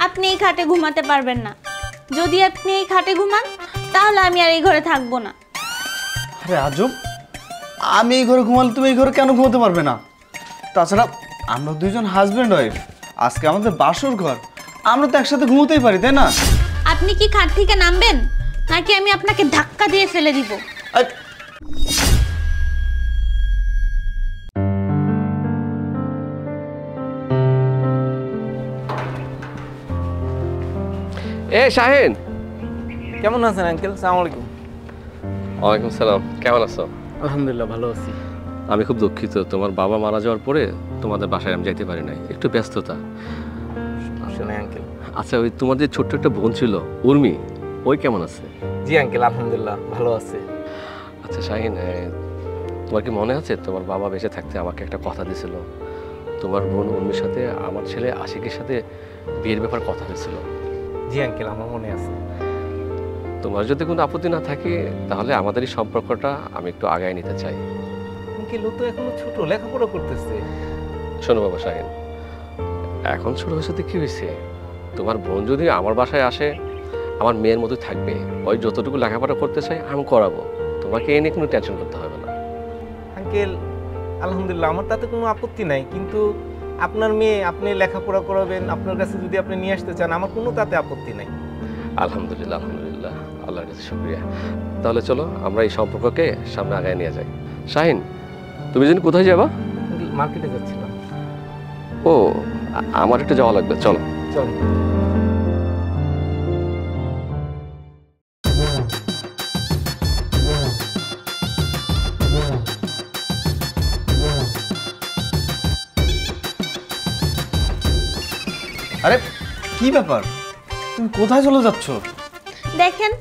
আপনি এই খাটে ঘুমাতে পারবেন না। যদি আপনি এই খাটে ঘুমান তাহলে আমি আর এই ঘরে থাকবো না। আরে আজব, আমি এই ঘরে ঘুমালে তুমি এই ঘরে কেন ঘুমাতে পারবে না? তাছাড়া আমরা দুইজন হাজব্যান্ড ওয়াইফ, আজকে আমাদের বাসর ঘর, আমরা তো একসাথে ঘুমোতেই পারি, তাই না? আপনি কি খাট থেকে নামবেন নাকি আমি আপনাকে ধাক্কা দিয়ে ফেলে দিব? এ শাহিন, কেমন আছেন আঙ্কেল? আসসালামু আলাইকুম। ওয়ালাইকুম সালাম। কেমন আছো? আলহামদুলিল্লাহ ভালো আছি। আমি খুব দুঃখিত, তোমার বাবা মারা যাওয়ার পরে তোমাদের বাসায় আমি যাইতে পারি নাই, একটু ব্যস্ততা। আসলে আঙ্কেল, আচ্ছা, ওই তোমাদের ছোট্ট একটা বোন ছিল উর্মি, ওই কেমন আছে? জি আঙ্কেল আলহামদুলিল্লাহ ভালো আছে। আচ্ছা শাহিন, তোমার কি মনে আছে তোমার বাবা বেঁচে থাকতে আমাকে একটা কথা দিয়েছিল, তোমার বোন উর্মির সাথে আমার ছেলে আশিকের সাথে বিয়ের ব্যাপার কথা হয়েছিল? জি আঙ্কেল আমার মনে আছে। তোমার যদি কোনো আপত্তি না থাকে তাহলে আমাদের এই সম্পর্কটা আমি একটু আগায় নিতে চাই। আঙ্কেল ও তো এখনো ছোট, লেখাপড়া করতেছে। শোনো বাবা শাহিন, এখন ছোট হয়েছে কি হয়েছে, তোমার বোন যদি আমার বাসায় আসে আমার মেয়ের মতোই থাকবে, ওই যতটুকু লেখাপড়া করতে চাই আমি করাবো, তোমাকে এ নিয়ে কোনো টেনশন করতে হবে না। আঙ্কেল আলহামদুলিল্লাহ আমার তাতে কোনো আপত্তি নাই, কিন্তু আপনার মেয়ে আপনি লেখাপড়া করাবেন, আপনার কাছে যদি আপনি নিয়ে আসতে চান আমার কোনো তাতে আপত্তি নাই। আলহামদুলিল্লাহ আলহামদুলিল্লাহ, আল্লাহর কাছে শুকরিয়া। তাহলে চলো আমরা এই সম্পর্ককে সামনে আগায় নিয়ে যাই। শাহিন, তুমি যেন কোথায় যাবা? মার্কেটে যাচ্ছিলাম। ও, আমার একটু যাওয়া লাগবে, চলো। চল। আরে কি ব্যাপার, তুমি কোথায় চলে যাচ্ছ? দেখেন,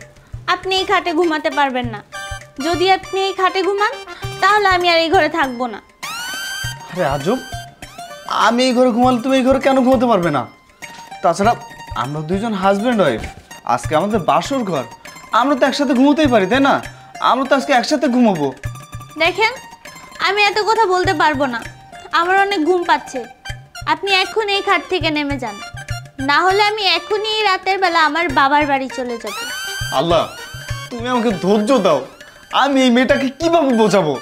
আপনি এই খাটে ঘুমাতে পারবেন না। যদি আপনি এই খাটে ঘুমান তাহলে আমি আর এই ঘরে থাকবো না। আরে আজব, আমি এই ঘরে ঘুমালে তুমি এই ঘরে কেন ঘুমাতে পারবে না? তাছাড়া আমরা দুইজন হাজব্যান্ড ওয়াইফ, আজকে আমাদের বাসর ঘর, আমরা তো একসাথে ঘুমোতেই পারি, তাই না? আমরা তো আজকে একসাথে ঘুমাবো। দেখেন, আমি এত কথা বলতে পারবো না, আমার অনেক ঘুম পাচ্ছে। আপনি এখন এই খাট থেকে নেমে যান, না হলে আমি এখনই এই রাতের বেলা আমার বাবার বাড়ি চলে যাব। আল্লাহ, তুমি আমাকে ধৈর্য দাও, আমি এই মেয়েটাকে কিভাবে বোঝাবো?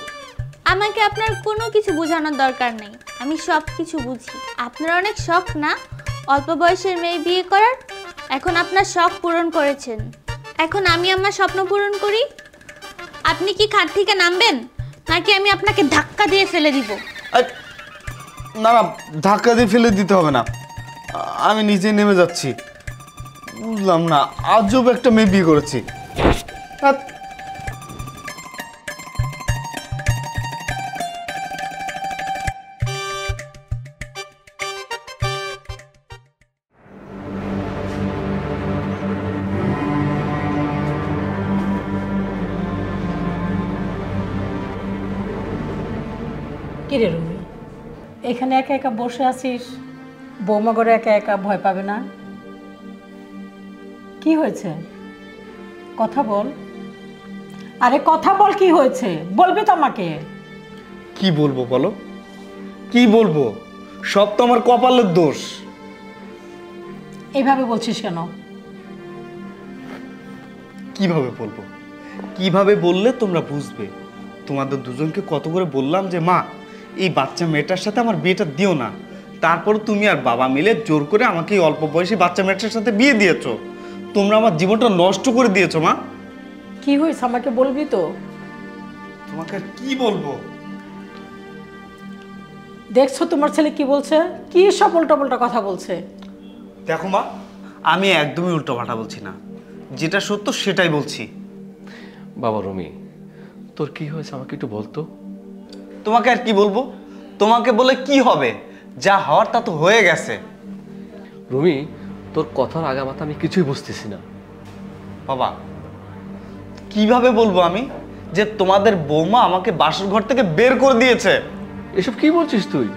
আমাকে আপনার কোনো কিছু বোঝানোর দরকার নেই, আমি সব কিছু বুঝি। আপনার অনেক শখ না অল্প বয়সের মেয়ে বিয়ে করার? এখন আপনার শখ পূরণ করেছেন, এখন আমি আমার স্বপ্ন পূরণ করি। আপনি কি খাট থেকে নামবেন নাকি আমি আপনাকে ধাক্কা দিয়ে ফেলে দিব? না না, ধাক্কা দিয়ে ফেলে দিতে হবে না, আমি নিজে নেমে যাচ্ছি। বুঝলাম না, আজব একটা মেয়ে বিয়ে করেছি। কিরে রুমি, এখানে একা একা বসে আছিস, বৌমা করে একা একা ভয় পাবে না? কি হয়েছে কথা বল। আরে কথা বল, কি হয়েছে বলবি তো আমাকে। কি বলবো বলো, কি বলবো? সব তো আমার কপালের দোষ। এইভাবে বলছিস কেন? কিভাবে বলবো? কিভাবে বললে তোমরা বুঝবে? তোমাদের দুজনকে কত করে বললাম যে মা, এই বাচ্চা মেয়েটার সাথে আমার বিয়েটা দিও না, তারপর তুমি আর বাবা মিলে জোর করে আমাকে এই অল্প বয়সী বাচ্চা মেয়েটার সাথে বিয়ে দিয়েছো। তোমরা আমার জীবনটা নষ্ট করে দিয়েছো মা। কি হয়েছে আমাকে বলবি তো? তোমাকে আর কি বলবো? দেখছো তোমার ছেলে কি বলছে, কি সব উল্টাপাল্টা কথা বলছে। দেখো মা, আমি একদমই উল্টোপাল্টা বলছি না, যেটা সত্য সেটাই বলছি। বাবা রুমি, তোর কি হয়েছে আমাকে একটু বলতো। তোমাকে আর কি বলবো? তোমাকে বলে কি হবে? যা হওয়ার তা তো হয়ে গেছে। রুমি, তোর কথার আগামাথা আমি কিছুই বুঝতেছি না। বাবা, কিভাবে বলবো আমি যে তোমাদের বৌমা আমাকে বাসর ঘর থেকে বের করে দিয়েছে? এসব কি বলছিস তুই?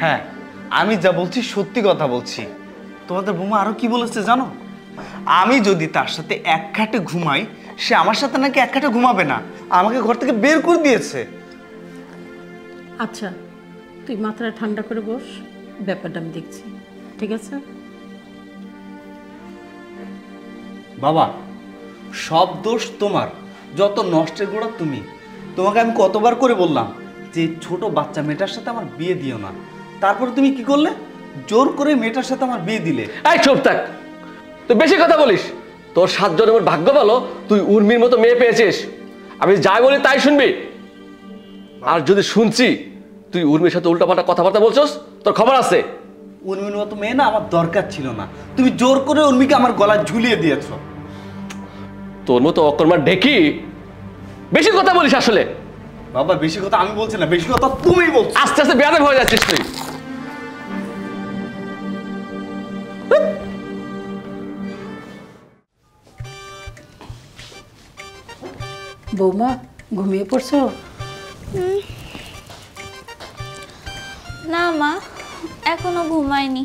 হ্যাঁ, আমি যা বলছি সত্যি কথা বলছি। তোমাদের বৌমা আরো কি বলেছে জানো? আমি যদি তার সাথে এক খাটে ঘুমাই, সে আমার সাথে নাকি এক খাটে ঘুমাবে না, আমাকে ঘর থেকে বের করে দিয়েছে। আচ্ছা, তুই মাথাটা ঠান্ডা করে বস, ব্যাপারটা আমি দেখছি, ঠিক আছে? বাবা, সব দোষ তোমার, যত নষ্টের গোড়া তুমি। তোমাকে আমি কতবার করে বললাম যে ছোট বাচ্চা মেয়েটার সাথে আমার বিয়ে দিও না, তারপরে তুমি কি করলে? জোর করে মেয়েটার সাথে আমার বিয়ে দিলে। এই চুপ থাক, তুই বেশি কথা বলিস। তোর 7 জন্মের ভাগ্য ভালো তুই উর্মির মতো মেয়ে পেয়েছিস। আমি যাই বলি তাই শুনবি, আর যদি শুনছি তুই উর্মির সাথে উল্টাপাল্টা কথাবার্তা বলছস, তোর খবর আছে। উর্মির মতো মেয়ে না আমার দরকার ছিল না, তুমি জোর করে উর্মিকে আমার গলায় ঝুলিয়ে দিয়েছো। তোর মতো অকর্মার ঢেকি বেশি কথা বলিস আসলে। বাবা, বেশি কথা আমি বলছি না, বেশি কথা তুমি বলছো। আস্তে আস্তে বেয়াদব হয়ে যাচ্ছিস তুই। বৌমা ঘুমিয়ে পড়ছো? না মা, এখনো ঘুমাইনি,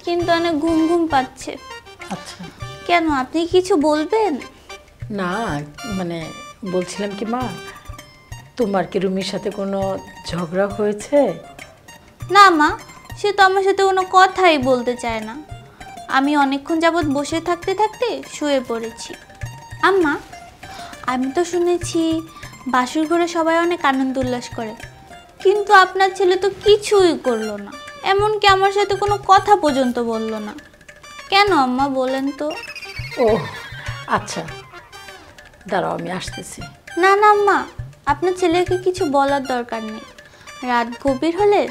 কিন্তু অনেক ঘুম ঘুম পাচ্ছে। আচ্ছা। কেন, আপনি কিছু বলবেন? না মানে বলছিলাম কি মা, তোমার কি রুমির সাথে কোনো ঝগড়া হয়েছে? না মা, সে তো আমার সাথে কোনো কথাই বলতে চায় না। আমি অনেকক্ষণ যাবৎ বসে থাকতে থাকতে শুয়ে পড়েছি। আম্মা, আমি তো শুনেছি বাসুর ঘরে সবাই অনেক আনন্দ উল্লাস করে, কিন্তু আপনার ছেলে তো কিছুই করলো না, এমনকি আমার সাথে কোনো কথা পর্যন্ত বললো না। কেন আম্মা, বলেন তো? ও আচ্ছা, দাঁড়াও আমি আসতেছি। না না আম্মা, আপনার ছেলেকে কিছু বলার দরকার নেই, রাত গভীর হলে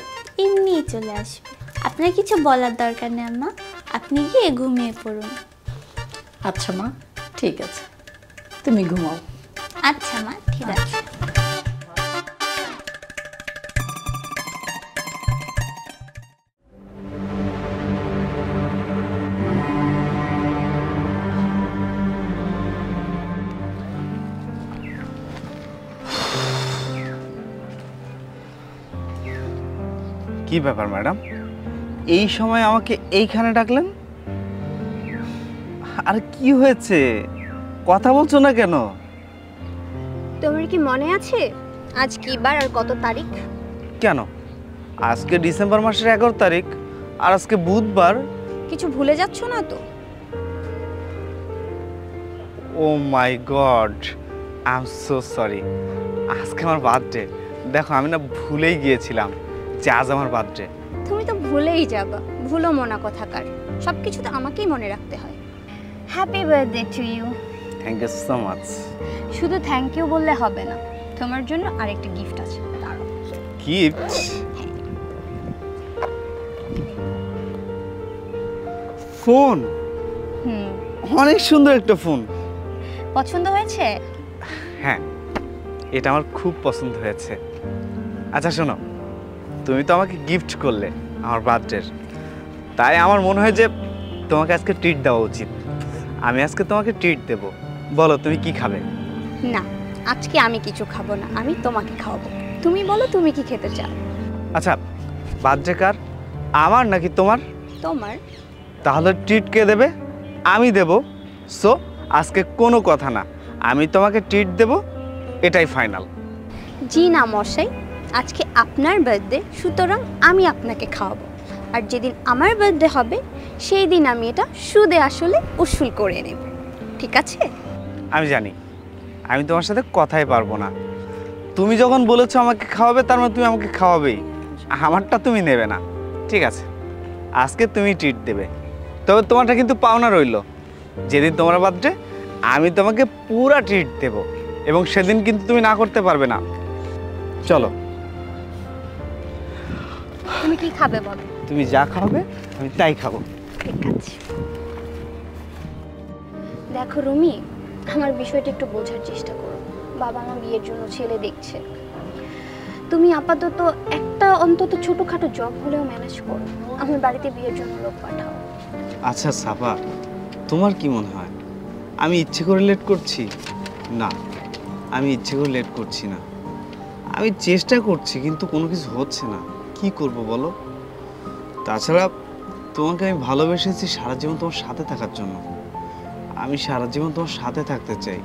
এমনিই চলে আসবে। আপনার কিছু বলার দরকার নেই আম্মা, আপনি গিয়ে ঘুমিয়ে পড়ুন। আচ্ছা মা, ঠিক আছে, তুমি ঘুমাও। আচ্ছা মা, ঠিক আছে। কি ব্যাপার ম্যাডাম, এই সময় আমাকে এইখানে ডাকলেন? আর কি হয়েছে, কথা বলছো না কেন? তোমার কি মনে আছে আজ কি বার আর কত তারিখ? কেন, আজকে ডিসেম্বর মাসের 11 তারিখ আর আজকে বুধবার। কিছু ভুলে যাচ্ছ না তো? Oh my god, I am so sorry. আজকে আমার বার্থডে। দেখো, আমি না ভুলেই গিয়েছিলাম যে আজ আমার বার্থডে। তুমি তো ভুলেই যাবা, ভুলো মনা কথাকার, সব কিছু তো আমাকেই মনে রাখতে হয়। Happy birthday to you. Thank you so much. শুধু থ্যাংক ইউ বললে হবে না, তোমার জন্য আরেকটা গিফট আছে, দাঁড়াও। গিফট? ফোন? অনেক সুন্দর একটা ফোন। পছন্দ হয়েছে? হ্যাঁ, এটা আমার খুব পছন্দ হয়েছে। আচ্ছা শোনো, তুমি তো আমাকে গিফট করলে আমার বার্থডের, তাই আমার মনে হয় যে তোমাকে আজকে ট্রিট দেওয়া উচিত। আমি আজকে তোমাকে ট্রিট দেব। বলো তুমি কি খাবে? না, আজকে আমি কিছু খাবো না, আমি তোমাকে খাওয়াবো। তুমি বলো তুমি কি খেতে চাও? আচ্ছা, বার্থডে কার, আমার নাকি তোমার? তোমার। তাহলে ট্রিট কে দেবে? আমি দেব। সো আজকে কোনো কথা না, আমি তোমাকে ট্রিট দেব, এটাই ফাইনাল। জি না মশাই, আজকে আপনার বার্থডে, সুতরাং আমি আপনাকে খাওয়াবো। আর যেদিন আমার বার্থডে হবে সেই দিন আমি এটা সুদে আসলে উসুল করে নেব, ঠিক আছে? আমি জানি আমি তোমার সাথে কথাই পারবো না। তুমি যখন বলেছো আমাকে খাওয়াবে, তার মানে তুমি আমাকে খাওয়াবেই, আমারটা তুমি নেবে না। ঠিক আছে, আজকে তুমি ট্রিট দেবে, তবে তোমারটা কিন্তু পাওনা রইলো। যেদিন তোমার বার্থডে আমি তোমাকে পুরা ট্রিট দেব, এবং সেদিন কিন্তু তুমি না করতে পারবে না। চলো। তুমি কি খাবে বলো? তুমি যা খাবে আমি তাই খাবো। ঠিক আছে। দেখো রুমি, আমার বিষয়টা একটু বোঝার চেষ্টা করো। বাবা মা বিয়ের জন্য ছেলে দেখছে, তুমি আপাতত একটা অন্তত ছোটখাটো জব হলেও ম্যানেজ করো, আমার বাড়িতে বিয়ের জন্য লোক পাঠাও। আচ্ছা সাফা, তোমার কি মনে হয় আমি ইচ্ছে করে লেট করছি? না, আমি ইচ্ছে করে লেট করছি না। আমি চেষ্টা করছি, কিন্তু কোনো কিছু হচ্ছে না। কি করব বলো? তাছাড়া তোমাকে আমি ভালোবেসেছি সারা জীবন তোমার সাথে থাকার জন্য। আমি সারা জীবন তোমার সাথে থাকতে চাই।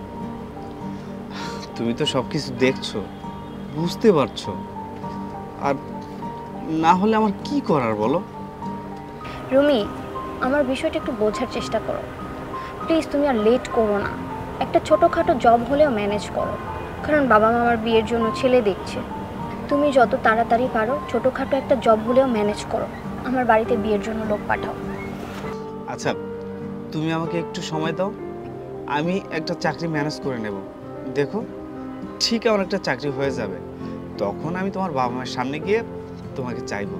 তুমি তো সব কিছু দেখছো, বুঝতে পারছো, আর না হলে আমার কি করার বলো? রুমি, আমার বিষয়টা একটু বোঝার চেষ্টা করো প্লিজ তুমি আর লেট করো না, একটা ছোটোখাটো জব হলেও ম্যানেজ করো, কারণ বাবা মামার বিয়ের জন্য ছেলে দেখছে। তুমি যত তাড়াতাড়ি পারো ছোটোখাটো একটা জব হলেও ম্যানেজ করো, আমার বাড়িতে বিয়ের জন্য লোক পাঠাও। আচ্ছা, তুমি আমাকে একটু সময় দাও, আমি একটা চাকরি ম্যানেজ করে নেব। দেখো, ঠিক আমার একটা চাকরি হয়ে যাবে, তখন আমি তোমার বাবা মায়ের সামনে গিয়ে তোমাকে চাইবো,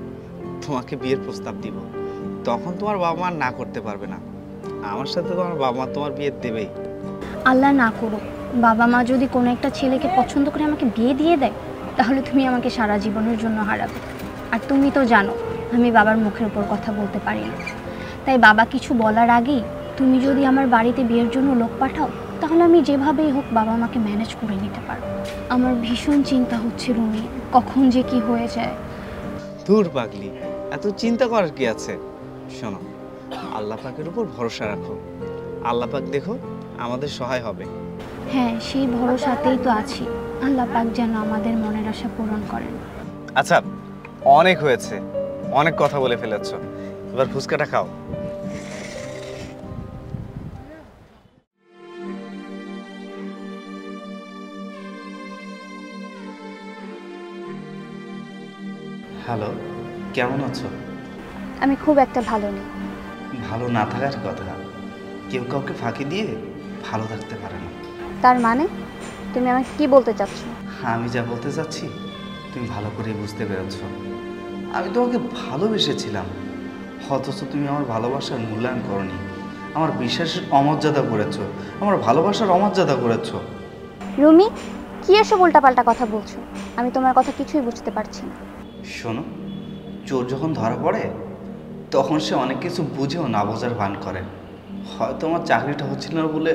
তোমাকে বিয়ের প্রস্তাব দিব। তখন তোমার বাবা মা না করতে পারবে না, আমার সাথে তোমার বাবা মা তোমার বিয়ে দেবেই। আল্লাহ না করো, বাবা মা যদি কোনো একটা ছেলেকে পছন্দ করে আমাকে বিয়ে দিয়ে দেয়, তাহলে তুমি আমাকে সারা জীবনের জন্য হারাবে। আর তুমি তো জানো আমি বাবার মুখের উপর কথা বলতে পারি না, তাই বাবা কিছু বলার আগেই তুমি যদি আমার বাড়িতে বিয়ের জন্য লোক পাঠাও, তাহলে আমি যেভাবেই হোক বাবা মাকে ম্যানেজ করে নিতে পারবো। আমার ভীষণ চিন্তা হচ্ছে রুমি, কখন যে কি হয়ে যায়। দূর পাগলি, এত চিন্তা করার কি আছে? শোনো, আল্লাহ পাকের উপর ভরসা রাখো, আল্লাহ পাক দেখো আমাদের সহায় হবে। হ্যাঁ, সেই ভরসাতেই তো আছি, আল্লাহ পাক যেন আমাদের মনের আশা পূরণ করেন। আচ্ছা, অনেক হয়েছে, অনেক কথা বলে ফেলেছ, এবার ফুচকাটা খাও। হ্যালো, কেমন আছো? আমি খুব একটা ভালো নেই। ভালো না থাকার কথা, কেউ কাউকে ফাঁকি দিয়ে ভালো থাকতে পারে না। তার মানে তুমি আমাকে কি বলতে চাচ্ছ? আমি যা বলতে চাচ্ছি তুমি ভালো করে বুঝতে পেরেছ। আমি তোমাকে ভালোবেসেছিলাম, অথচ তুমি আমার ভালোবাসার মূল্যায়ন করনি, আমার বিশ্বাসের অমর্যাদা করেছো, আমার ভালোবাসার অমর্যাদা করেছো। রুমি, কি এসব উল্টাপাল্টা কথা বলছো? আমি তোমার কথা কিছুই বুঝতে পারছি না। শোনো, চোর যখন ধরা পড়ে তখন সে অনেক কিছু বুঝেও না বোঝার ভান করে। হয়তো আমার চাকরিটা হচ্ছিল না বলে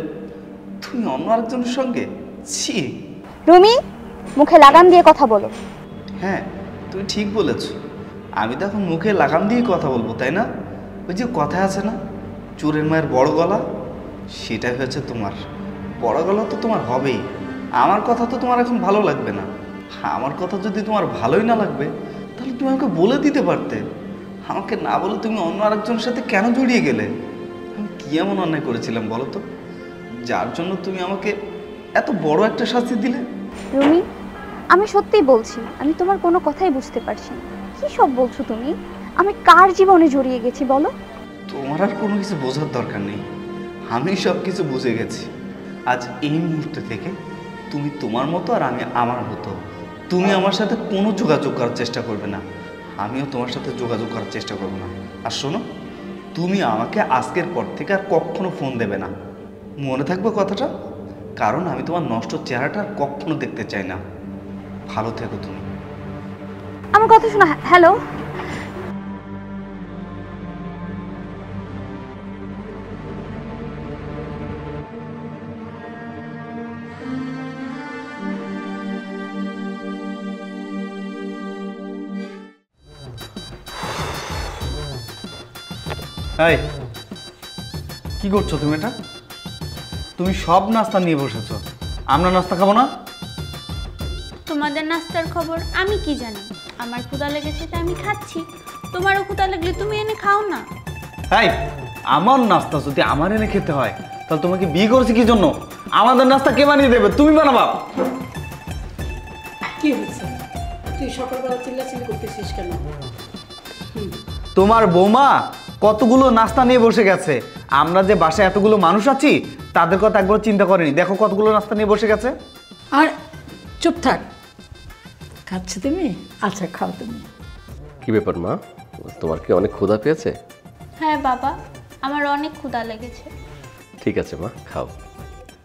তুমি অন্য আরেকজনের সঙ্গে। ছি! রুমি, মুখে লাগাম দিয়ে কথা বলো। হ্যাঁ, তুমি ঠিক বলেছ, আমি তো এখন মুখে লাগাম দিয়ে কথা বলবো, তাই না? ওই যে কথা আছে না, চোরের মায়ের বড় গলা, সেটাই হয়েছে তোমার। বড় গলা তো তোমার হবেই। আমার কথা তো তোমার এখন ভালো লাগবে না। আমার কথা যদি তোমার ভালোই না লাগবে, তাহলে তুমি আমাকে বলে দিতে পারতে। আমাকে না বলে তুমি অন্য আরেকজনের সাথে কেন জড়িয়ে গেলে? আমি কি এমন অন্যায় করেছিলাম বলো তো, যার জন্য তুমি আমাকে এত বড় একটা শাস্তি দিলে? রুমি, আমি সত্যিই বলছি, আমি তোমার কোনো কথাই বুঝতে পারছি না। কি সব বলছো তুমি? আমি কার জীবনে জড়িয়ে গেছি বলো? তোমার আর কোনো কিছু বোঝার দরকার নেই, আমি সব কিছু বুঝে গেছি। আজ এই মুহূর্তে থেকে তুমি তোমার মতো আর আমি আমার মতো। তুমি আমার সাথে কোনো যোগাযোগ করার চেষ্টা করবে না, আমিও তোমার সাথে যোগাযোগ করার চেষ্টা করব না। আর শোনো, তুমি আমাকে আজকের পর থেকে আর কখনো ফোন দেবে না, মনে থাকবে কথাটা? কারণ আমি তোমার নষ্ট চেহারাটা আর কখনো দেখতে চাই না। ভালো থেকো তুমি। আমার কথা শোনো। হ্যালো, এই, কি করছো তুমি? এটা তুমি সব নাস্তা নিয়ে বসেছো, আমরা নাস্তা খাবো না? তোমাদের নাস্তার খবর আমি কি জানি? আমার ক্ষুধা লেগেছে তাই আমি খাচ্ছি, তোমারও ক্ষুধা লাগলে তুমি এনে খাও না। এই, আমার নাস্তা যদি আমার এনে খেতে হয়, তাহলে তোমাকে বিয়ে করেছি কি জন্য? আমাদের নাস্তা কে বানিয়ে দেবে? তুমি বানাবা? কি হয়েছে? তুই সকালবেলা চিল্লাচিল্লি করতেছিস কেন? তোমার বৌমা কতগুলো নাস্তা নিয়ে বসে গেছে, আমরা যে বাসায় এতগুলো মানুষ আছি তাদের কথা একবার চিন্তা করেনি। দেখো কতগুলো নাস্তা নিয়ে বসে গেছে। আর চুপ থাক, খাচ্ছি তুমি? আচ্ছা খাও তুমি। কি ব্যাপার মা, তোমার কি অনেক ক্ষুধা পেয়েছে? হ্যাঁ বাবা, আমার অনেক ক্ষুধা লেগেছে। ঠিক আছে মা, খাও।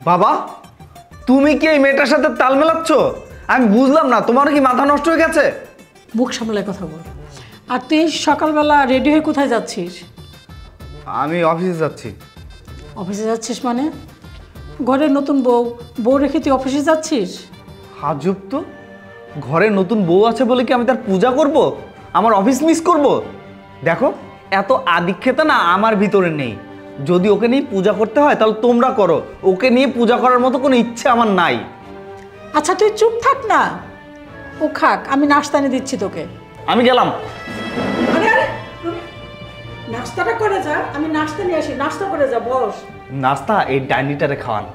বাবা, তুমি কি এই মেয়েটার সাথে তাল মেলাচ্ছ? আমি বুঝলাম না, তোমার কি মাথা নষ্ট হয়ে গেছে? মুখ সামলায় কথা বল। আর তুই সকালবেলা রেডি হয়ে কোথায় যাচ্ছিস? আমি অফিসে যাচ্ছি। অফিসে যাচ্ছিস মানে? ঘরে নতুন বউ রেখে তুই অফিসে যাচ্ছিস? আজব তো, ঘরে নতুন বউ আছে বলে কি আমি তার পূজা করব? আমার অফিস মিস করব? দেখো, এত আদিক্ষেতা না আমার ভিতরে নেই। যদি ওকে নিয়ে পূজা করতে হয় তাহলে তোমরা করো, ওকে নিয়ে পূজা করার মতো কোনো ইচ্ছে আমার নাই। আচ্ছা তুই চুপ থাক না, ও খাক, আমি নাস্তা এনে দিচ্ছি তোকে। আমি গেলাম। আরে আরে, রুমি, না নাস্তাটা করে যা, আমি নাস্তা নিয়ে আসি, নাস্তা করে যা, বস। নাস্তা এই ডাইনিটারে খাওয়ান।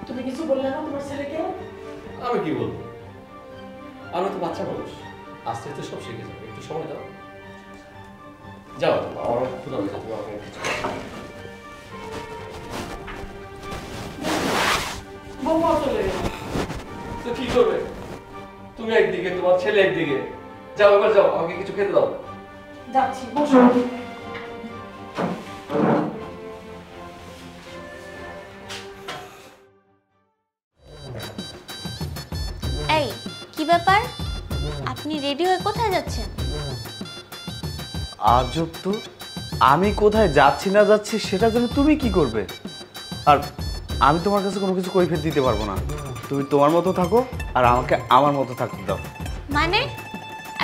তুমি কিছু বললে না তোমার ছেলেকে? আমি কি বলবো, আমি তো বাচ্চা মানুষ, আস্তে আস্তে সব শিখে যাবে, একটু সময় দাও। যাও, আমার ক্ষুধা হয়েছে, তুমি আমাকে কিছু বৌমা চলে গেল। তো কি করবে? তুমি একদিকে, তোমার ছেলে একদিকে। যাও এবার যাও, আমাকে কিছু খেতে দাও। যাচ্ছি, বসো। এই কি ব্যাপার, আপনি রেডি হয়ে কোথায় যাচ্ছেন? আজব তো, আমি কোথায় যাচ্ছি না যাচ্ছি সেটা জেনে তুমি কি করবে? আর আমি তোমার কাছে কোনো কিছু কৈফিয়ত দিতে পারবো না। তুমি তোমার মতো থাকো আর আমাকে আমার মতো থাকতে দাও। মানে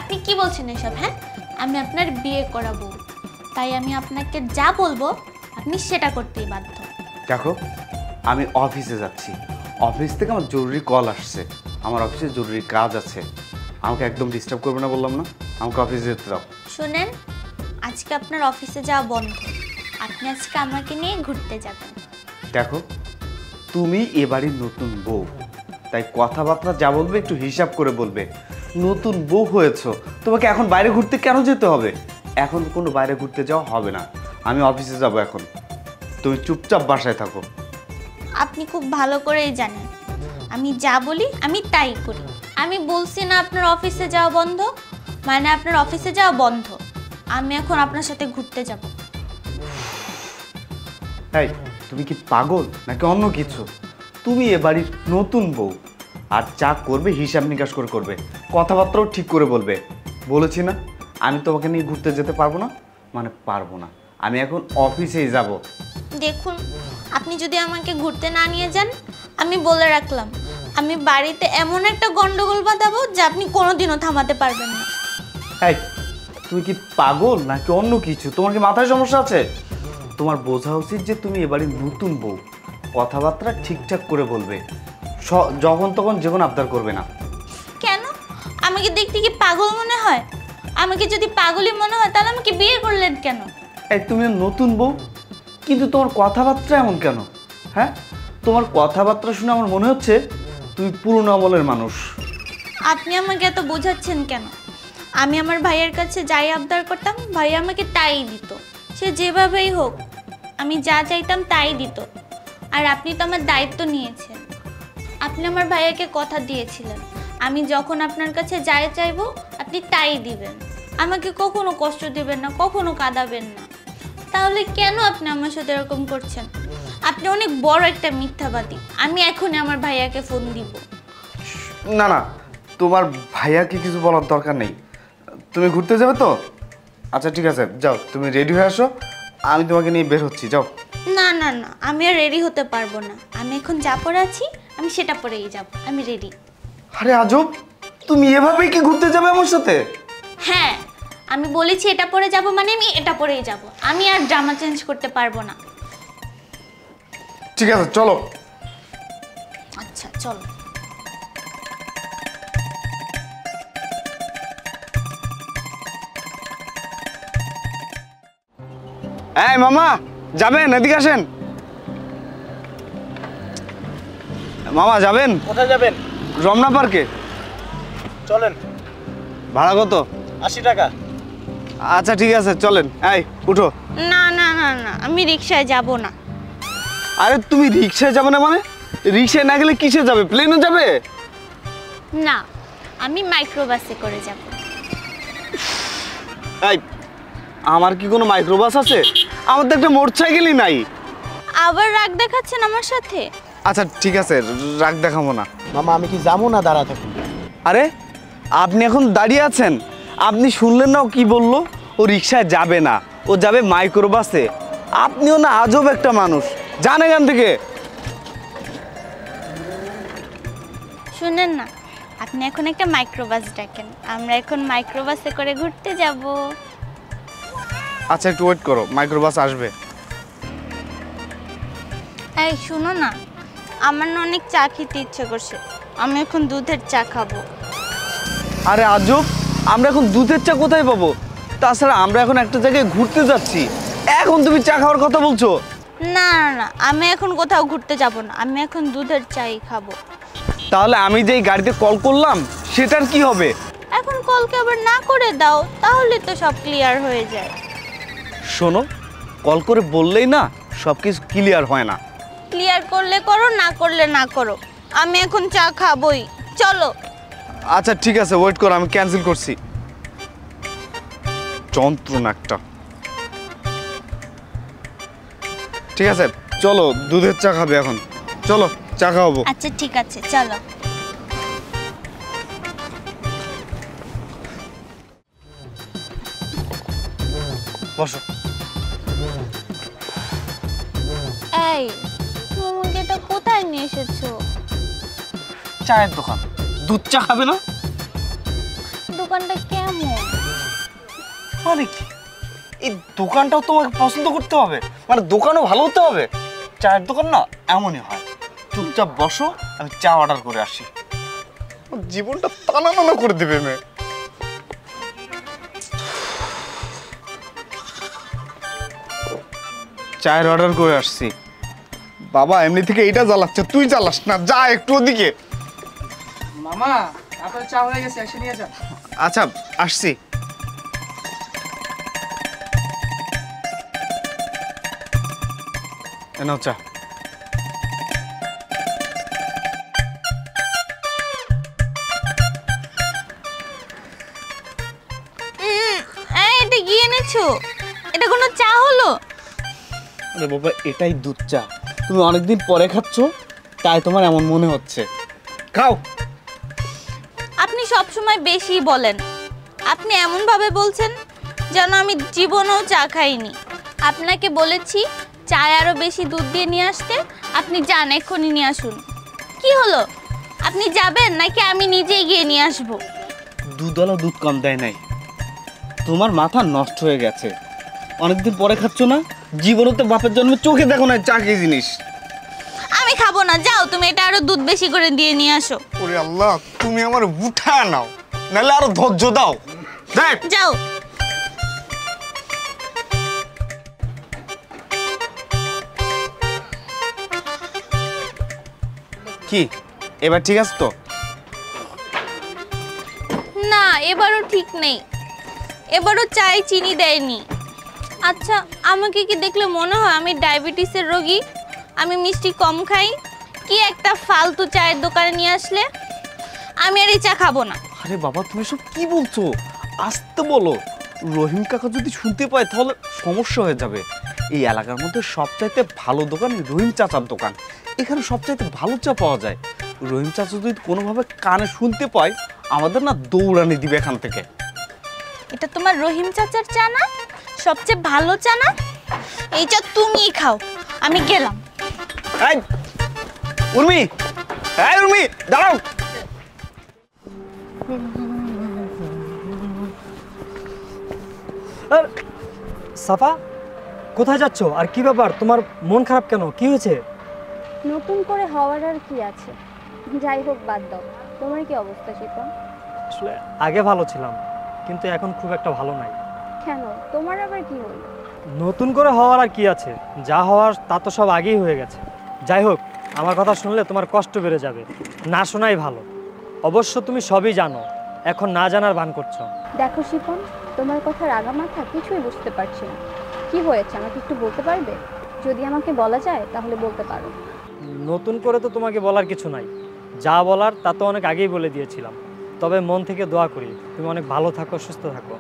আপনি কি বলছেন এসব? হ্যাঁ, আমি আপনার বিয়ে করাবো, তাই আমি আপনাকে যা বলবো আপনি সেটা করতেই বাধ্য। দেখো, আমি অফিসে যাচ্ছি, অফিস থেকে আমার জরুরি কল আসছে, আমার অফিসে জরুরি কাজ আছে, আমাকে একদম ডিস্টার্ব করবে না বললাম না? আমাকে অফিসে যেতে দাও। শুনেন, আজকে আপনার অফিসে যাওয়া বন্ধ, আপনি আজকে আমাকে নিয়ে ঘুরতে যাবেন। দেখো, তুমি এ বাড়ির নতুন বউ, তাই কথাবার্তা যা বলবে একটু হিসাব করে বলবে। নতুন বউ হয়েছো, তোমাকে এখন বাইরে ঘুরতে কেন যেতে হবে? এখন কোনো বাইরে ঘুরতে যাওয়া হবে না, আমি অফিসে যাব এখন। তুমি চুপচাপ বাসায় থাকো। আপনি খুব ভালো করেই জানেন আমি যা বলি আমি তাই করি। আমি বলছি না আপনার অফিসে যাওয়া বন্ধ, মানে আপনার অফিসে যাওয়া বন্ধ। আমি এখন আপনার সাথে ঘুরতে যাব। তাই তুমি কি পাগল নাকি অন্য কিছু? তুমি এ বাড়ির নতুন বউ, আর যা করবে হিসাব নিকাশ করে করবে, কথাবার্তাও ঠিক করে বলবে। বলেছি না আমি তোমাকে নিয়ে ঘুরতে যেতে পারবো না, মানে পারবো না। আমি এখন অফিসেই যাব। দেখুন, আপনি যদি আমাকে ঘুরতে না নিয়ে যান, আমি বলে রাখলাম আমি বাড়িতে এমন একটা গন্ডগোল বাঁধাবো যে আপনি কোনোদিনও থামাতে পারবেন না। এই, তুমি কি পাগল নাকি অন্য কিছু? তোমার কি মাথায় সমস্যা আছে? তোমার বোঝা উচিত যে তুমি এবারে নতুন বউ, কথাবার্তা ঠিকঠাক করে বলবে, যখন তখন যে কোনো আবদার করবে না। কেন? আমাকে দেখতে কি পাগল মনে হয়? আমাকে যদি পাগলই মনে হয় তাহলে আমাকে বিয়ে করলেন কেন? এই, তুমি নতুন বউ, কিন্তু তোমার কথাবার্তা এমন কেন? হ্যাঁ, তোমার কথাবার্তা শুনে আমার মনে হচ্ছে তুমি পুরনো আমলের মানুষ। আপনি আমাকে এত বোঝাচ্ছেন কেন? আমি আমার ভাইয়ের কাছে যাই আবদার করতাম, ভাই আমাকে তাই দিত। সে যেভাবেই হোক, আমি যা চাইতাম তাই দিত। আর আপনি তো আমার দায়িত্ব নিয়েছেন, আপনি আমার ভাইয়াকে কথা দিয়েছিলেন আমি যখন আপনার কাছে যাই চাইবো আপনি তাই দিবেন, আমাকে কখনো কষ্ট দিবেন না, কখনো কাঁদাবেন না। তাহলে কেন আপনি আমার সাথে এরকম করছেন? আপনি অনেক বড় একটা মিথ্যাবাদী। আমি এখনই আমার ভাইয়াকে ফোন দিব। না না, তোমার ভাইয়াকে কিছু বলার দরকার নেই। তুমি ঘুরতে যাবে তো? আচ্ছা ঠিক আছে, যাও, তুমি রেডি হয়ে আসো, আমি তোমাকে নিয়ে বের হচ্ছি, যাও। না না না, আমি আর রেডি হতে পারবো না। আমি এখন যা পরে আছি আমি সেটা পরেই যাব, আমি রেডি। আরে আজব, তুমি এভাবেই কি ঘুরতে যাবে আমার সাথে? হ্যাঁ, আমি বলেছি এটা পরে যাব মানে আমি এটা পরেই যাব, আমি আর জামা চেঞ্জ করতে পারবো না। ঠিক আছে, চলো। আচ্ছা চলো। এই মামা, যাবেন? এদিকে আসেন। মামা যাবেন? কোথায় যাবেন? রমনা পার্কে। চলেন। ভাড়া কত? 80 টাকা। আচ্ছা ঠিক আছে, চলেন। এই উঠো। না না না না, আমি রিকশায় যাব না। আরে তুমি রিক্সায় যাবে না মানে? রিক্সায় না গেলে কিসে যাবে? প্লেনে যাবে? না, আমি মাইক্রোবাসে করে যাব। এই, আমার কি কোনো মাইক্রোবাস আছে? আমার তো একটা মোটরসাইকেলই নাই। আবার রাগ দেখাচ্ছেন আমার সাথে? আচ্ছা ঠিক আছে, রাগ দেখাবো না। মামা আমি কি যাবো না দাঁড়া থাকুন? আরে আপনি এখন দাঁড়িয়ে আছেন, আপনি শুনলেন না ও কি বললো? ও রিক্সায় যাবে না, ও যাবে মাইক্রোবাসে। আপনিও না আজব একটা মানুষ, যান এখান থেকে। শুনেন না, আপনি এখন একটা মাইক্রোবাস ডাকেন, আমরা এখন মাইক্রোবাসে করে ঘুরতে যাব। আচ্ছা একটু ওয়েট করো, মাইক্রোবাস আসবে। এই শুনো না, আমার না অনেক চা খেতে ইচ্ছে করছে, আমি এখন দুধের চা খাবো। আরে আজব, আমরা এখন দুধের চা কোথায় পাবো? তাছাড়া আমরা এখন একটা জায়গায় ঘুরতে যাচ্ছি, এখন তুমি চা খাওয়ার কথা বলছো? না না না, আমি এখন কোথাও ঘুরতে যাব না, আমি এখন দুধের চাই খাবো। তাহলে আমি যেই গাড়িতে কল করলাম সেটার কি হবে? এখন কলকে আবার না করে দাও, তাহলে তো সব ক্লিয়ার হয়ে যায়। শোনো, কল করে বললেই না সব কিছু ক্লিয়ার হয় না। ক্লিয়ার করলে করো, না করলে না করো, আমি এখন চা খাবোই। চলো। আচ্ছা ঠিক আছে, ওয়েট করো, আমি ক্যান্সেল করছি। যন্ত্রণা একটা। ঠিক আছে চলো, দুধের চা খাবে এখন, চলো চা খাওয়াবো। আচ্ছা ঠিক আছে, চলো। বসো। এই, তুমি আমাকে এটা কোথায় নিয়ে এসেছো? চায়ের দোকান, দুধ চা খাবে না? দোকানটা কেমন? মানে কি, এই দোকানটাও তোমাকে পছন্দ করতে হবে? মানে দোকানও ভালো হতে হবে? চায়ের দোকান না এমনই হয়। চুপচাপ বসো, আমি চা অর্ডার করে আসি। জীবনটা টানা টানা করে দেবে মেয়ে। চায়ের অর্ডার করে আসছি। বাবা এমনি থেকে এইটা জ্বালাচ্ছে, তুই জ্বালাস না, যা একটু ওদিকে। মামা আপনার চা হয়ে গেছে, এসে নিয়ে যান। আচ্ছা আসছি। এনাও চা। এই, এটা কি এনেছো? এটা কোনো চা হলো? আরে বাবা, এটাই দুধ চা, তুমি অনেকদিন পরে খাচ্ছ তাই তোমার এমন মনে হচ্ছে। খাও। আপনি সব সময় বেশি বলেন। আপনি এমন ভাবে বলছেন যেন আমি জীবনেও চা খাইনি। আপনাকে বলেছি চায় আরো বেশি দুধ দিয়ে নিয়ে আসতে, আপনি যান, এক্ষুনি নিয়ে আসুন। কি হলো, আপনি যাবেন নাকি আমি নিজেই গিয়ে নিয়ে আসবো? দুধওয়ালা দুধ কম দেয় নাই। তোমার মাথা নষ্ট হয়ে গেছে, অনেকদিন পরে খাচ্ছ না? জীবনে তো বাপের জন্মে চোখে দেখো না চা কি জিনিস। আমি খাবো না, যাও তুমি এটা আরো দুধ বেশি করে দিয়ে নিয়ে আসো। ওরে আল্লাহ, তুমি আমার উঠা নাও, নাহলে আরো ধৈর্য দাও। দেখ যাও। কি এবার ঠিক আছে তো? না, এবারও ঠিক নেই, এবারও চায়ে চিনি দেয়নি। আচ্ছা, আমাকে কি দেখলে মনে হয় আমি ডায়াবেটিসের রোগী? আমি মিষ্টি কম খাই। কি একটা ফালতু চায়ের দোকানে নিয়ে আসলে, আমি আর এই চা খাবো না। আরে বাবা, তুমি সব কি বলছো? আসতে বলো, রহিম কাকা যদি শুনতে পায় তাহলে সমস্যা হয়ে যাবে। এই এলাকার মধ্যে সবচাইতে ভালো দোকান রহিম চাচার দোকান, এখানে সবচাইতে ভালো চা পাওয়া যায়। রহিম চাচা যদি কোনোভাবে কানে শুনতে পায়, আমাদের না দৌড়ানি দিবে এখান থেকে। এটা তোমার রহিম চাচার চা না? সবচেয়ে ভালো চা না? এই চা তুমিই খাও, আমি গেলাম। এই উর্মি, এই উর্মি দাঁড়াও। আর সাফা, কোথায় যাচ্ছ? আর কি ব্যাপার, তোমার মন খারাপ কেন? কি হয়েছে? নতুন করে হওয়ার আর কি আছে, যাই হোক বাদ দাও। তোমার কি অবস্থা শিপন? আসলে আগে ভালো ছিলাম, কিন্তু এখন খুব একটা ভালো নাই। কেন, তোমার আবার কি হলো? নতুন করে হওয়ার আর কি আছে, যা হওয়ার তা তো সব আগেই হয়ে গেছে। যাই হোক, আমার কথা শুনলে তোমার কষ্ট বেড়ে যাবে, না শোনাই ভালো। অবশ্য তুমি সবই জানো, এখন না জানার ভান করছো। দেখো শিপন, তোমার কথার আগা মাথা কিছুই বুঝতে পারছি না। কি হয়েছে আমাকে একটু বলতে পারবে? যদি আমাকে বলা যায় তাহলে বলতে পারো। নতুন করে তো তোমাকে বলার কিছু নাই, যা বলার তা তো অনেক আগেই বলে দিয়েছিলাম। তবে মন থেকে দোয়া করি তুমি অনেক ভালো থাকো, সুস্থ থাকো।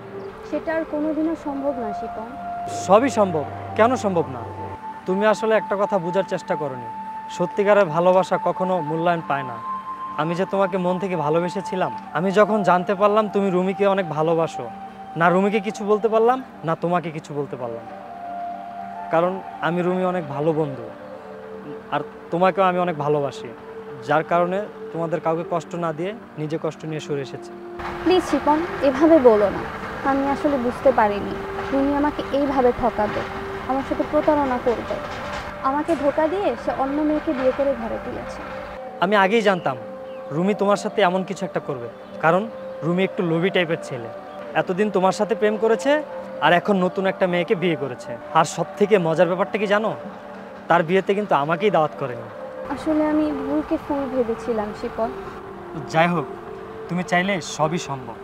সেটা আর কোনোদিনও সম্ভব না শিপন। সবই সম্ভব, কেন সম্ভব না? তুমি আসলে একটা কথা বোঝার চেষ্টা করোনি, সত্যিকারের ভালোবাসা কখনো মূল্যায়ন পায় না। আমি যে তোমাকে মন থেকে ভালোবেসেছিলাম, আমি যখন জানতে পারলাম তুমি রুমিকে অনেক ভালোবাসো, না রুমিকে কিছু বলতে পারলাম না তোমাকে কিছু বলতে পারলাম। কারণ আমি রুমি অনেক ভালো বন্ধু, আর তোমাকেও আমি অনেক ভালোবাসি, যার কারণে তোমাদের কাউকে কষ্ট না দিয়ে নিজে কষ্ট নিয়ে সরে এসেছি। প্লিজ শিপন, এভাবে বলো না। আমি আসলে বুঝতে পারিনি তুমি আমাকে এইভাবে ঠকাবে, আমার সাথে প্রতারণা করবে। আমাকে ধোকা দিয়ে সে অন্য মেয়েকে বিয়ে করে ঘরে তুলেছে। আমি আগেই জানতাম রুমি তোমার সাথে এমন কিছু একটা করবে, কারণ রুমি একটু লোভী টাইপের ছেলে। এতদিন তোমার সাথে প্রেম করেছে আর এখন নতুন একটা মেয়েকে বিয়ে করেছে। আর সব থেকে মজার ব্যাপারটা কি জানো, তার বিয়েতে কিন্তু আমাকেই দাওয়াত করেনি। আসলে আমি ভুলকে ফুল ভেবেছিলাম শিপন। যাই হোক, তুমি চাইলে সবই সম্ভব,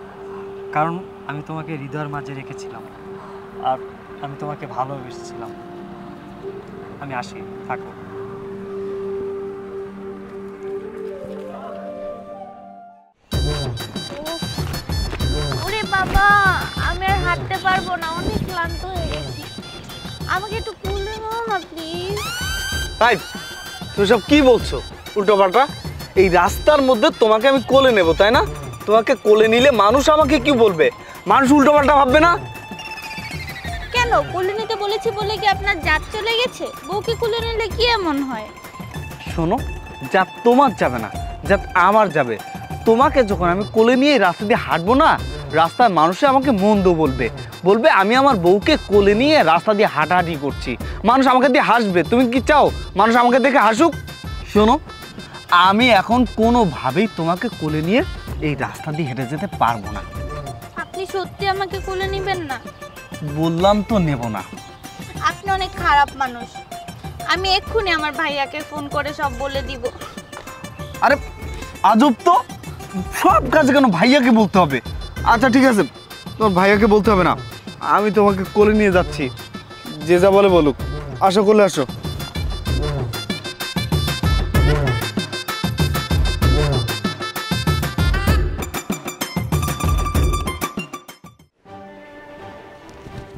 কারণ আমি তোমাকে হৃদয়ের মাঝে রেখেছিলাম আর আমি তোমাকে ভালোবেসেছিলাম। আমি আসি, থাকো। ওরে বাবা, আমি আর হাঁটতে পারবো না, অনেক ক্লান্ত হয়ে গেছি। আমাকে একটু কুলে নাও না প্লিজ। তাই তুমি সব কি বলছো উল্টোপাল্টা? এই রাস্তার মধ্যে তোমাকে আমি কোলে নেব, তাই না? তোমাকে কোলে নিলে মানুষ আমাকে কি বলবে? মানুষ উল্টোপাল্টা ভাববে না? কেন, কুলে নিতে বলেছি বলে কি আপনার জাত চলে গেছে? বউকে কুলে নিলে কি এমন হয়? শোনো, যা তোমার যাবে না, যা আমার যাবে। তোমাকে যখন আমি কোলে নিয়ে রাস্তা দিয়ে হাঁটবো না, রাস্তার মানুষে আমাকে মন্দ বলবে, বলবে আমি আমার বউকে কোলে নিয়ে রাস্তা দিয়ে হাঁটাহাঁটি করছি। মানুষ আমাকে দিয়ে হাসবে। তুমি কি চাও মানুষ আমাকে দেখে হাসুক? শোনো, আমি এখন কোনোভাবেই তোমাকে কোলে নিয়ে এই রাস্তা দিয়ে হেঁটে যেতে পারবো না। আপনি সত্যি আমাকে কোলে নেবেন না? বললাম তো নেব না। আপনি অনেক খারাপ মানুষ। আমি এক্ষুনি আমার ভাইয়াকে ফোন করে সব বলে দিব। আরে আজব তো, সব কাজে কেন ভাইয়াকে বলতে হবে? আচ্ছা ঠিক আছে, তোমার ভাইয়াকে বলতে হবে না, আমি তোমাকে কোলে নিয়ে যাচ্ছি। যে যা বলে বলুক, আসো কোলে আসো।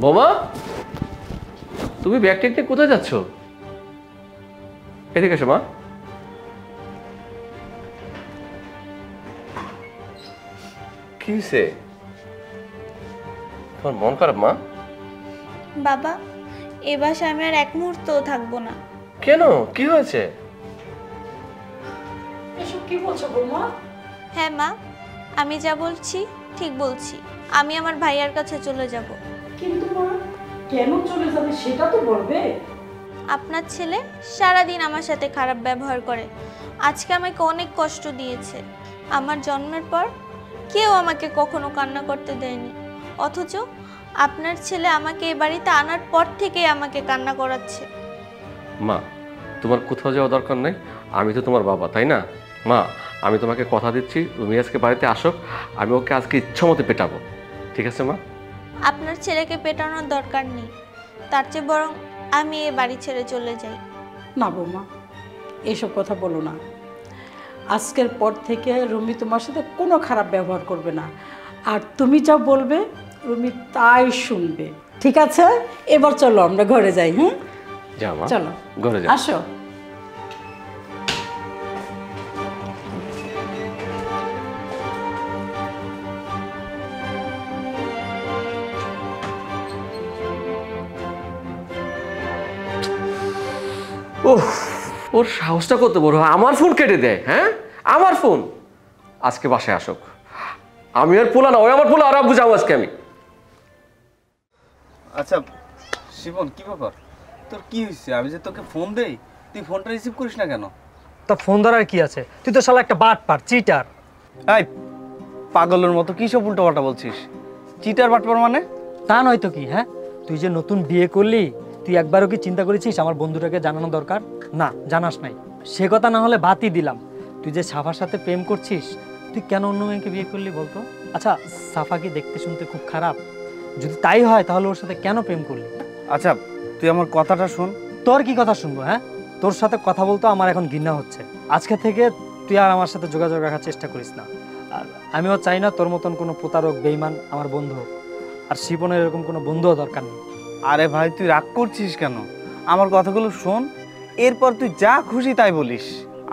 বোমা, তুমি ব্যাগ টেক নিয়ে কোথায় যাচ্ছ? এদিকে এসো মা। কি হয়েছে? তোমার মন খারাপ মা? বাবা, এ বাসায় আমি আর এক মুহূর্তও থাকবো না। কেন, কি হয়েছে? এসব কি বলছো বৌমা? হ্যাঁ মা, আমি যা বলছি ঠিক বলছি। আমি আমার ভাইয়ার কাছে চলে যাব। কিন্তু মা, কেন চলে যাবে সেটা তো বলবে। আপনার ছেলে সারাদিন আমার সাথে খারাপ ব্যবহার করে। আজকে আমাকে অনেক কষ্ট দিয়েছে। আমার জন্মের পর কেউ আমাকে কখনো কান্না করতে দেয়নি, অথচ আপনার ছেলে আমাকে এ বাড়িতে আনার পর থেকেই আমাকে কান্না করাচ্ছে। মা, তোমার কোথাও যাওয়া দরকার নেই, আমি তো তোমার বাবা, তাই না? মা, আমি তোমাকে কথা দিচ্ছি, রুমি আজকে বাড়িতে আসুক, আমি ওকে আজকে ইচ্ছা মতো পেটাবো, ঠিক আছে মা? আপনার ছেলেকে পেটানোর দরকার নেই, তার চেয়ে বরং আমি এ বাড়ি ছেড়ে চলে যাই। না বৌমা, এইসব কথা বলো না। আজকের পর থেকে রুমি তোমার সাথে কোনো খারাপ ব্যবহার করবে না, আর তুমি যা বলবে রুমি তাই শুনবে। ঠিক আছে, এবার চলো আমরা ঘরে যাই। হ্যাঁ যা মা, চলো ঘরে যা। আসো। ওহ, ওর সাহসটা কত বড়, আমার ফোন কেটে দেয়। হ্যাঁ, আমার ফোন। আজকে বাসায় আসুক, আমি আর পোলা না, ওই আমার পোলা, আর বুঝাবো আজকে আমি। আচ্ছা শিবন, কি ব্যাপার তোর? কি হয়েছে? আমি যে তোকে ফোন দেই, তুই ফোনটা রিসিভ করিস না কেন? তা ফোন ধরার কি আছে? তুই তো শালা একটা বাটপার, চিটার। এই পাগলের মতো কি সব উল্টোপাল্টা বলছিস? চিটার বাটপার মানে? তা নয় তো কি? হ্যাঁ, তুই যে নতুন বিয়ে করলি, তুই একবারও কি চিন্তা করেছিস আমার বন্ধুটাকে জানানো দরকার? না, জানাস নাই। সে কথা না হলে বাদই দিলাম, তুই যে সাফার সাথে প্রেম করছিস, তুই কেন অন্য মেয়েকে বিয়ে করলি বলতো? আচ্ছা, সাফা কি দেখতে শুনতে খুব খারাপ? যদি তাই হয় তাহলে ওর সাথে কেন প্রেম করলি? আচ্ছা তুই আমার কথাটা শোন। তোর কি কথা শুনবো? হ্যাঁ, তোর সাথে কথা বলতে আমার এখন ঘৃণা হচ্ছে। আজকে থেকে তুই আর আমার সাথে যোগাযোগ রাখার চেষ্টা করিস না। আর আমিও চাই না তোর মতন কোনো প্রতারক বেঈমান আমার বন্ধু হোক। আর শিবনের এরকম কোনো বন্ধুও দরকার নেই। আরে ভাই, তুই রাগ করছিস কেন? আমার কথাগুলো শোন, এরপর তুই যা খুশি তাই বলিস।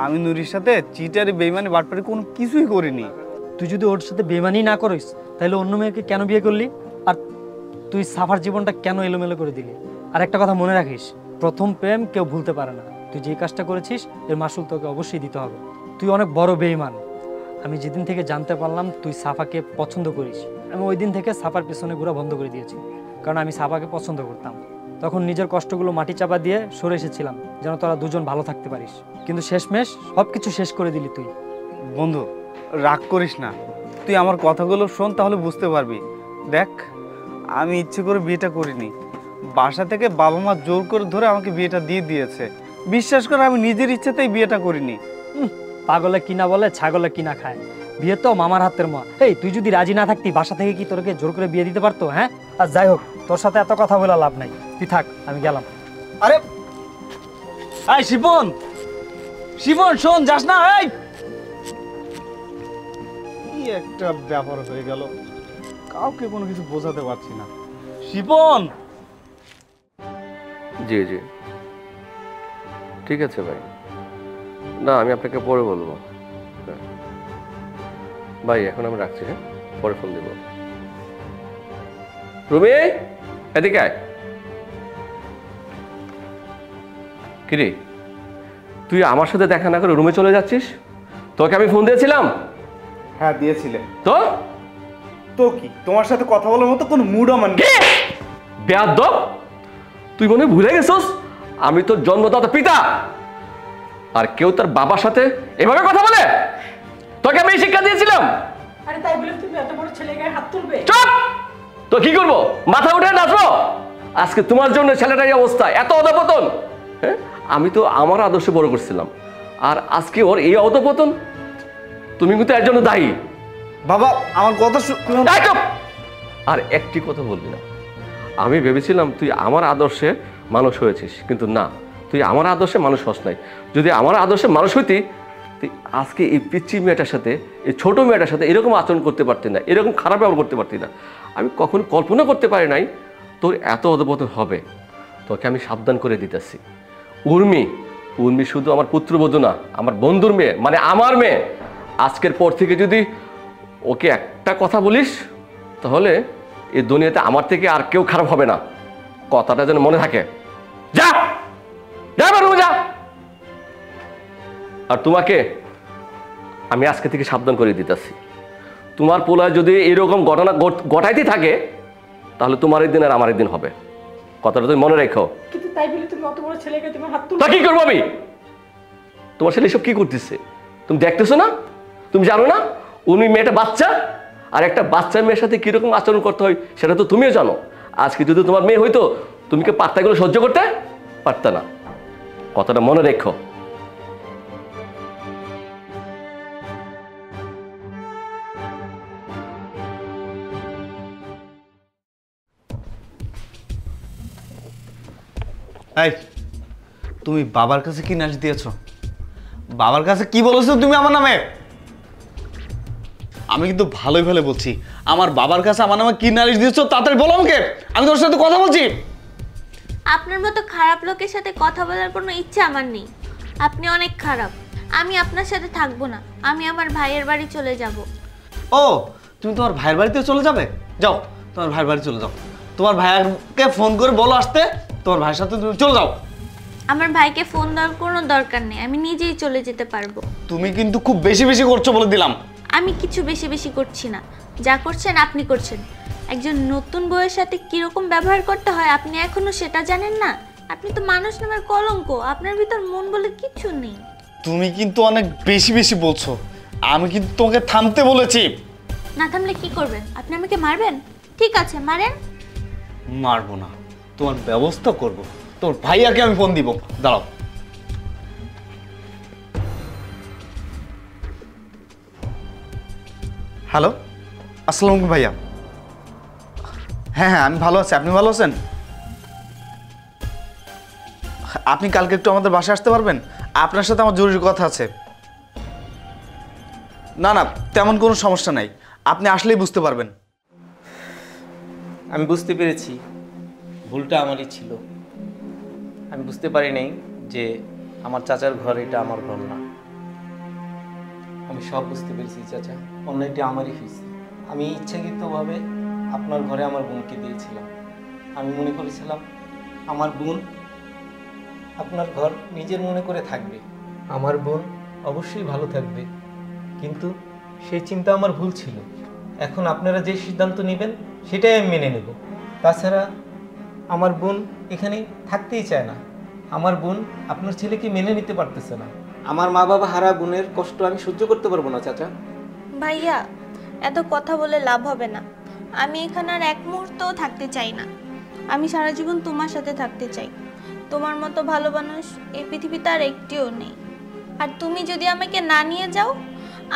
আমি নুরির সাথে চিটারি বেইমানি বাটপারি কোনো কিছুই করিনি। তুই যদি ওর সাথে বেমানি না করিস তাহলে অন্য মেয়েকে কেন বিয়ে করলি? আর তুই সাফার জীবনটা কেন এলোমেলো করে দিলি? আর একটা কথা মনে রাখিস, প্রথম প্রেম কেউ ভুলতে পারে না। তুই যে কাজটা করেছিস এর মাসুল তোকে অবশ্যই দিতে হবে। তুই অনেক বড় বেঈমান। আমি যেদিন থেকে জানতে পারলাম তুই সাফাকে পছন্দ করিস, আমি ওই দিন থেকে সাফার পেছনে ঘোরা বন্ধ করে দিয়েছি। কারণ আমি সাফাকে পছন্দ করতাম। তখন নিজের কষ্টগুলো মাটি চাপা দিয়ে সরে এসেছিলাম যেন তোরা দুজন ভালো থাকতে পারিস, কিন্তু শেষমেশ সব কিছু শেষ করে দিলি তুই। বন্ধু রাগ করিস না, তুই আমার কথাগুলো শোন, তাহলে বুঝতে পারবি। দেখ, আমি ইচ্ছে করে বিয়েটা করিনি। বাসা থেকে বাবা মা জোর করে ধরে আমাকে বিয়েটা দিয়ে দিয়েছে। বিশ্বাস করে আমি নিজের ইচ্ছেতেই বিয়েটা করিনি। পাগলে কিনা বলে ছাগলে কিনা খায়, বিয়ে তো মামার হাতের মা। এই তুই যদি রাজি না থাকতি, বাসা থেকে কি তোরকে জোর করে বিয়ে দিতে পারতো? হ্যাঁ, আর যাই হোক, তোর সাথে এত কথা বলে লাভ নাই, তুই থাক, আমি গেলাম। আরে এই শিপন, শিপন শোন, যাস না। এই কি একটা ব্যাপার হয়ে গেল, কাউকে কোনো কিছু বোঝাতে পারছি না। শিপন। জি জি, ঠিক আছে ভাই। না, আমি আপনাকে পরে বলবো। হ্যাঁ ভাই, এখন আমি রাখছি। হ্যাঁ, পরে ফোন দেব। রুমি, এদিকে আয়। কিরে, তুই আমার সাথে দেখা না করে রুমে চলে যাচ্ছিস? তোকে আমি ফোন দিয়েছিলাম। হ্যাঁ দিয়েছিলে তো তো কি, তোমার সাথে কথা বলার মতো কোনো মুড আমার নেই। বেয়াদব, তুই মনে হয় ভুলে গেছিস আমি তোর জন্মদাতা পিতা, আর কেউ তার বাবার সাথে এভাবে কথা বলে? তোকে আমি এই শিক্ষা দিয়েছিলাম। আরে তাই বলে তুমি এত বড় ছেলে গায়ে হাত তুলবে? চুপ! তো কি করবো, মাথা উঠে নাচবো? আজকে তোমার জন্য ছেলেটার এই অবস্থা, এত অধপতন। হ্যাঁ, আমি তো আমার আদর্শে বড় করছিলাম, আর আজকে ওর এই অধপতন। তুমি কিন্তু এর জন্য দায়ী। বাবা আমার কথা এই চুপ! আর একটি কথা বলবি না। আমি ভেবেছিলাম তুই আমার আদর্শে মানুষ হয়েছিস, কিন্তু না, তুই আমার আদর্শে মানুষ হস নাই। যদি আমার আদর্শে মানুষ হইতি, তুই আজকে এই পিচ্চি মেয়েটার সাথে, এই ছোট মেয়েটার সাথে এরকম আচরণ করতে পারতি না, এরকম খারাপ ব্যবহার করতে পারতি না। আমি কখনো কল্পনা করতে পারি নাই তোর এত অধপতন হবে। তোকে আমি সাবধান করে দিতেছি। উর্মি, উর্মি শুধু আমার পুত্রবধূ না, আমার বন্ধুর মেয়ে, মানে আমার মেয়ে। আজকের পর থেকে যদি ওকে একটা কথা বলিস, তাহলে এই দুনিয়াতে আমার থেকে আর কেউ খারাপ হবে না। কথাটা যেন মনে থাকে। যা যা, রুমে যা। আর তোমাকে আমি আজকে থেকে সাবধান করে দিতেছি, তোমার পোলায় যদি এরকম ঘটনা ঘটাইতে থাকে, তাহলে তোমার দিন আর আমার দিন হবে। কথাটা তুমি মনে রেখো। কিন্তু তাই বলে তুমি অত বড় ছেলে গায়ে তুমি হাত তা তুলবে? কি করবো আমি? তোমার ছেলে এসব কি করতেছে তুমি দেখতেছো না? তুমি জানো না উনি মেয়েটা বাচ্চা, আর একটা বাচ্চা মেয়ের সাথে কিরকম আচরণ করতে হয় সেটা তো তুমিও জানো। আজকে যদি তোমার মেয়ে হইতো, তুমি কি পাত্তাগুলো সহ্য করতে পারতে না? কথাটা মনে রেখো। এই তুমি বাবার কাছে কি নালিশ দিয়েছো? বাবার কাছে কি বলেছো তুমি আমার নামে? আমি কিন্তু ভালোই ভালো বলছি, আমার বাবার কাছে আমার নামে কি নালিশ দিয়েছো তাড়াতাড়ি বলো আমাকে, আমি তোর সাথে কথা বলছি। আপনার মতো খারাপ লোকের সাথে কথা বলার কোনো ইচ্ছা আমার নেই। আপনি অনেক খারাপ। আমি আপনার সাথে থাকবো না, আমি আমার ভাইয়ের বাড়ি চলে যাব। ও, তুমি তোমার ভাইয়ের বাড়িতে চলে যাবে? যাও, তোমার ভাইয়ের বাড়ি চলে যাও। তোমার ভাইয়াকে ফোন করে বলো আসতে, তোমার ভাইয়ের সাথে তুমি চলে যাও। আমার ভাইকে ফোন দেওয়ার কোনো দরকার নেই, আমি নিজেই চলে যেতে পারবো। তুমি কিন্তু খুব বেশি বেশি করছো বলে দিলাম। আমি কিছু বেশি বেশি করছি না, যা করছেন আপনি করছেন। একজন নতুন বউয়ের সাথে কিরকম ব্যবহার করতে হয় আপনি এখনো সেটা জানেন না? আপনি তো মানুষ নামের কলঙ্ক, আপনার ভিতর মন বলে কিছু নেই। তুমি কিন্তু অনেক বেশি বেশি বলছো, আমি কিন্তু তোমাকে থামতে বলেছি। না থামলে কি করবেন? আপনি আমাকে মারবেন? ঠিক আছে, মারেন। মারবো না, তোমার ব্যবস্থা করব। তোর ভাইয়াকে আমি ফোন দিব, দাঁড়াও। হ্যালো, আসসালামু আলাইকুম ভাইয়া। হ্যাঁ হ্যাঁ, আমি ভালো আছি, আপনি ভালো আছেন? আপনি কালকে একটু আমাদের বাসায় আসতে পারবেন? আপনার সাথে আমার জরুরি কথা আছে। না না, তেমন কোনো সমস্যা নাই, আপনি আসলেই বুঝতে পারবেন। আমি বুঝতে পেরেছি ভুলটা আমারই ছিল। আমি বুঝতে পারি নাই যে আমার চাচার ঘর এটা আমার ঘর না। আমি সব বুঝতে পেরেছি চাচা, অন্যায়টা আমারই হয়েছে। আমি ইচ্ছাকৃতভাবে আপনার ঘরে আমার বোনকে দিয়েছিলাম। আমি মনে করেছিলাম আমার বোন আপনার ঘর নিজের মনে করে থাকবে, আমার বোন অবশ্যই ভালো থাকবে, কিন্তু সেই চিন্তা আমার ভুল ছিল। এখন আপনারা যে সিদ্ধান্ত নেবেন সেটাই আমি মেনে নেব। তাছাড়া আমার বোন এখানে থাকতেই চায় না। আমার বোন আপনার ছেলেকে মেনে নিতে পারতেছে না। আমার মা বাবা হারা বোনের কষ্ট আমি সহ্য করতে পারবো না চাচা। ভাইয়া, এত কথা বলে লাভ হবে না। আমি এখানে আর এক মুহূর্তও থাকতে চাই না। আমি সারা জীবন তোমার সাথে থাকতে চাই। তোমার মতো ভালো মানুষ এই পৃথিবীতে আর একটিও নেই। আর তুমি যদি আমাকে না নিয়ে যাও,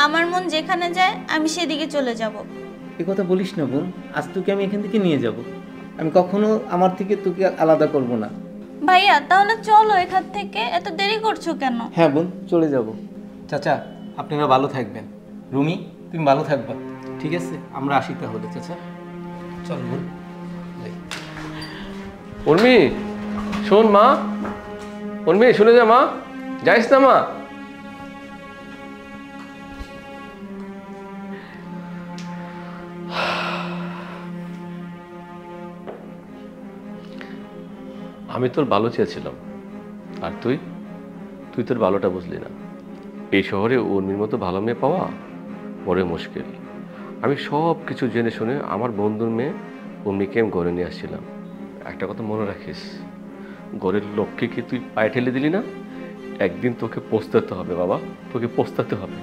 আমার মন যেখানে যায় আমি সেদিকে চলে যাব। এই কথা বলিস না বোন, আজ তোকে আমি এখান থেকে নিয়ে যাব। আমি কখনো আমার থেকে তোকে আলাদা করব না। ভাইয়া তাহলে চলো এখান থেকে, এত দেরি করছো কেন? হ্যাঁ বোন, চলে যাব। চাচা, আপনারা ভালো থাকবেন। রুমি, তুমি ভালো থাকবা, ঠিক আছে? আমরা আসি তাহলে চাচা। চল বোন, যাই। উর্মি, শোন মা, উর্মি শুনে যা মা, যাইস না মা। আমি তোর ভালো চেয়েছিলাম, আর তুই তোর ভালোটা বুঝলি না। এই শহরে উর্মির মতো ভালো মেয়ে পাওয়া বড় মুশকিল। আমি সব কিছু জেনে শুনে আমার বন্ধুর মেয়ে উর্মিকে আমি ঘরে নিয়ে আসছিলাম। একটা কথা মনে রাখিস, ঘরের লক্ষ্যে কি তুই পায়ে ঠেলে দিলি না, একদিন তোকে পস্তাতে হবে বাবা, তোকে পস্তাতে হবে।